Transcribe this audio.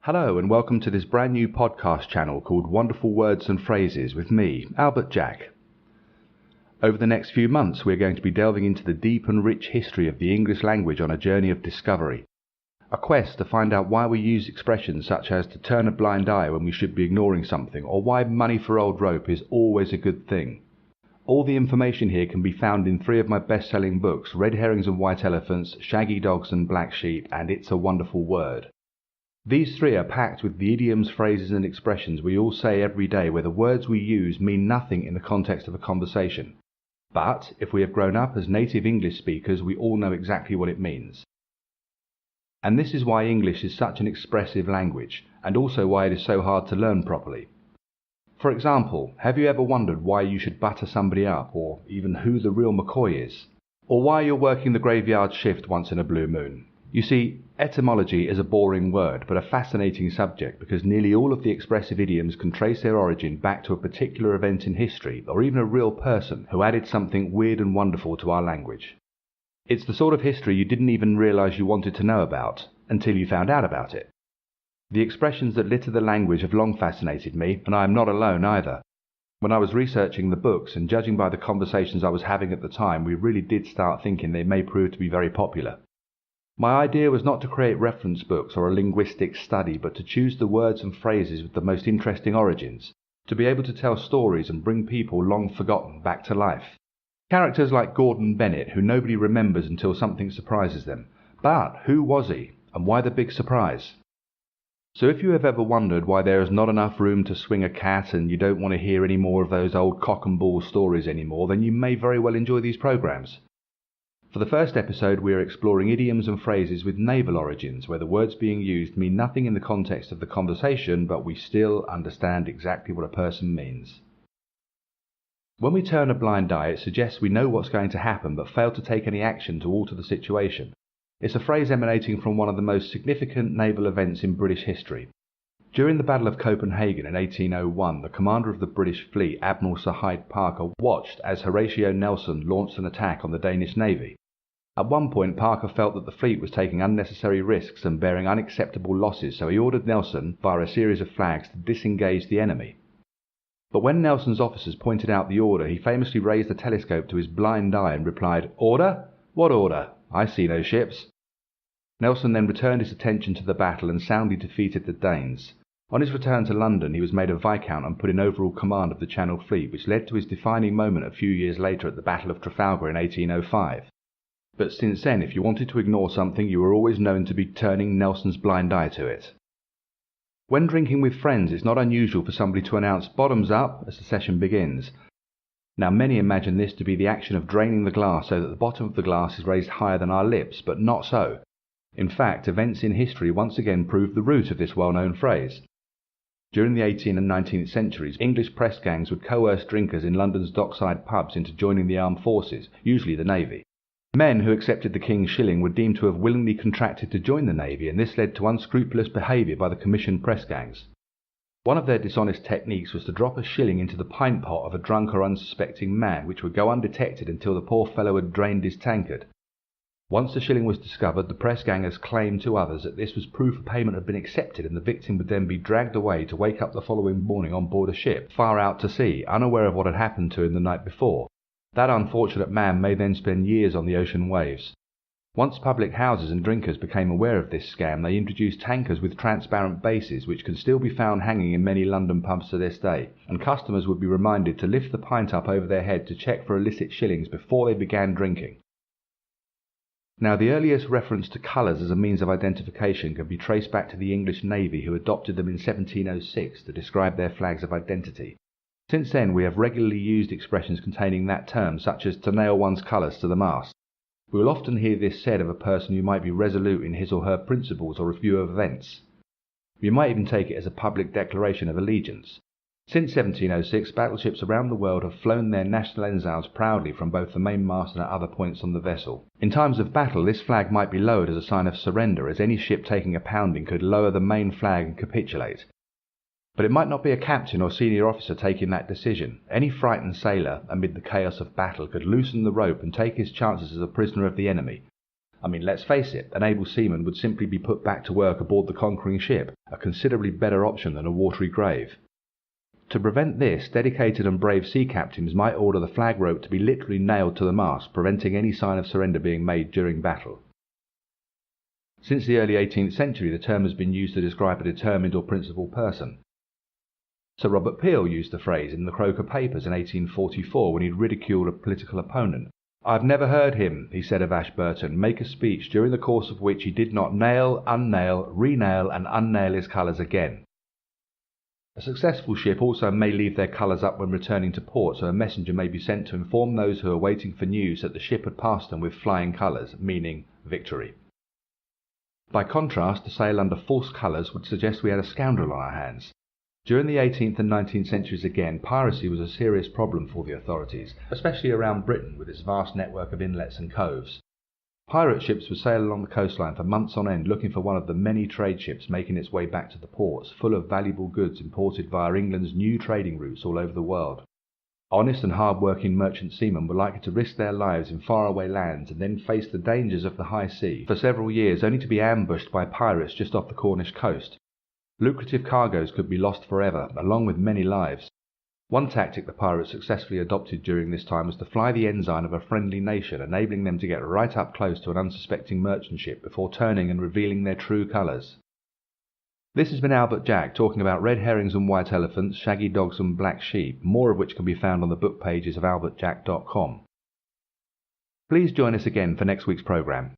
Hello and welcome to this brand new podcast channel called Wonderful Words and Phrases with me, Albert Jack. Over the next few months we're going to be delving into the deep and rich history of the English language on a journey of discovery. A quest to find out why we use expressions such as to turn a blind eye when we should be ignoring something, or why money for old rope is always a good thing. All the information here can be found in 3 of my best-selling books, Red Herrings and White Elephants, Shaggy Dogs and Black Sheep, and It's a Wonderful Word. These 3 are packed with the idioms, phrases and expressions we all say every day where the words we use mean nothing in the context of a conversation. But if we have grown up as native English speakers, we all know exactly what it means. And this is why English is such an expressive language, and also why it is so hard to learn properly. For example, have you ever wondered why you should butter somebody up, or even who the real McCoy is? Or why you're working the graveyard shift once in a blue moon? You see, etymology is a boring word, but a fascinating subject because nearly all of the expressive idioms can trace their origin back to a particular event in history, or even a real person who added something weird and wonderful to our language. It's the sort of history you didn't even realize you wanted to know about, until you found out about it. The expressions that litter the language have long fascinated me, and I am not alone either. When I was researching the books, and judging by the conversations I was having at the time, we really did start thinking they may prove to be very popular. My idea was not to create reference books or a linguistic study, but to choose the words and phrases with the most interesting origins, to be able to tell stories and bring people long forgotten back to life. Characters like Gordon Bennett, who nobody remembers until something surprises them. But who was he, and why the big surprise? So if you have ever wondered why there is not enough room to swing a cat and you don't want to hear any more of those old cock and bull stories anymore, then you may very well enjoy these programs. For the first episode, we are exploring idioms and phrases with naval origins, where the words being used mean nothing in the context of the conversation, but we still understand exactly what a person means. When we turn a blind eye, it suggests we know what's going to happen, but fail to take any action to alter the situation. It's a phrase emanating from one of the most significant naval events in British history. During the Battle of Copenhagen in 1801, the commander of the British fleet, Admiral Sir Hyde Parker, watched as Horatio Nelson launched an attack on the Danish navy. At one point, Parker felt that the fleet was taking unnecessary risks and bearing unacceptable losses, so he ordered Nelson, via a series of flags, to disengage the enemy. But when Nelson's officers pointed out the order, he famously raised the telescope to his blind eye and replied, "Order? What order? I see no ships." Nelson then returned his attention to the battle and soundly defeated the Danes. On his return to London, he was made a Viscount and put in overall command of the Channel Fleet, which led to his defining moment a few years later at the Battle of Trafalgar in 1805. But since then, if you wanted to ignore something, you were always known to be turning Nelson's blind eye to it. When drinking with friends, it's not unusual for somebody to announce "bottoms up" as the session begins. Now, many imagine this to be the action of draining the glass so that the bottom of the glass is raised higher than our lips, but not so. In fact, events in history once again prove the root of this well-known phrase. During the 18th and 19th centuries, English press gangs would coerce drinkers in London's dockside pubs into joining the armed forces, usually the Navy. Men who accepted the King's shilling were deemed to have willingly contracted to join the Navy, and this led to unscrupulous behaviour by the commissioned press gangs. One of their dishonest techniques was to drop a shilling into the pint pot of a drunk or unsuspecting man, which would go undetected until the poor fellow had drained his tankard. Once the shilling was discovered, the press gangers claimed to others that this was proof a payment had been accepted, and the victim would then be dragged away to wake up the following morning on board a ship, far out to sea, unaware of what had happened to him the night before. That unfortunate man may then spend years on the ocean waves. Once public houses and drinkers became aware of this scam, they introduced tankers with transparent bases, which can still be found hanging in many London pubs to this day, and customers would be reminded to lift the pint up over their head to check for illicit shillings before they began drinking. Now, the earliest reference to colours as a means of identification can be traced back to the English Navy, who adopted them in 1706 to describe their flags of identity. Since then, we have regularly used expressions containing that term, such as to nail one's colours to the mast. We will often hear this said of a person who might be resolute in his or her principles or review of events. We might even take it as a public declaration of allegiance. Since 1706, battleships around the world have flown their national ensigns proudly from both the mainmast and at other points on the vessel. In times of battle, this flag might be lowered as a sign of surrender, as any ship taking a pounding could lower the main flag and capitulate. But it might not be a captain or senior officer taking that decision. Any frightened sailor, amid the chaos of battle, could loosen the rope and take his chances as a prisoner of the enemy. I mean, let's face it, an able seaman would simply be put back to work aboard the conquering ship, a considerably better option than a watery grave. To prevent this, dedicated and brave sea captains might order the flag rope to be literally nailed to the mast, preventing any sign of surrender being made during battle. Since the early 18th century, the term has been used to describe a determined or principled person. Sir Robert Peel used the phrase in the Croker Papers in 1844 when he ridiculed a political opponent. "I've never heard him," he said of Ashburton, "make a speech during the course of which he did not nail, unnail, re-nail and unnail his colours again." A successful ship also may leave their colours up when returning to port, so a messenger may be sent to inform those who are waiting for news that the ship had passed them with flying colours, meaning victory. By contrast, to sail under false colours would suggest we had a scoundrel on our hands. During the 18th and 19th centuries again, piracy was a serious problem for the authorities, especially around Britain with its vast network of inlets and coves. Pirate ships would sail along the coastline for months on end looking for one of the many trade ships making its way back to the ports, full of valuable goods imported via England's new trading routes all over the world. Honest and hard-working merchant seamen were likely to risk their lives in faraway lands and then face the dangers of the high sea for several years, only to be ambushed by pirates just off the Cornish coast. Lucrative cargoes could be lost forever, along with many lives. One tactic the pirates successfully adopted during this time was to fly the ensign of a friendly nation, enabling them to get right up close to an unsuspecting merchant ship before turning and revealing their true colours. This has been Albert Jack talking about red herrings and white elephants, shaggy dogs and black sheep, more of which can be found on the book pages of albertjack.com. Please join us again for next week's programme.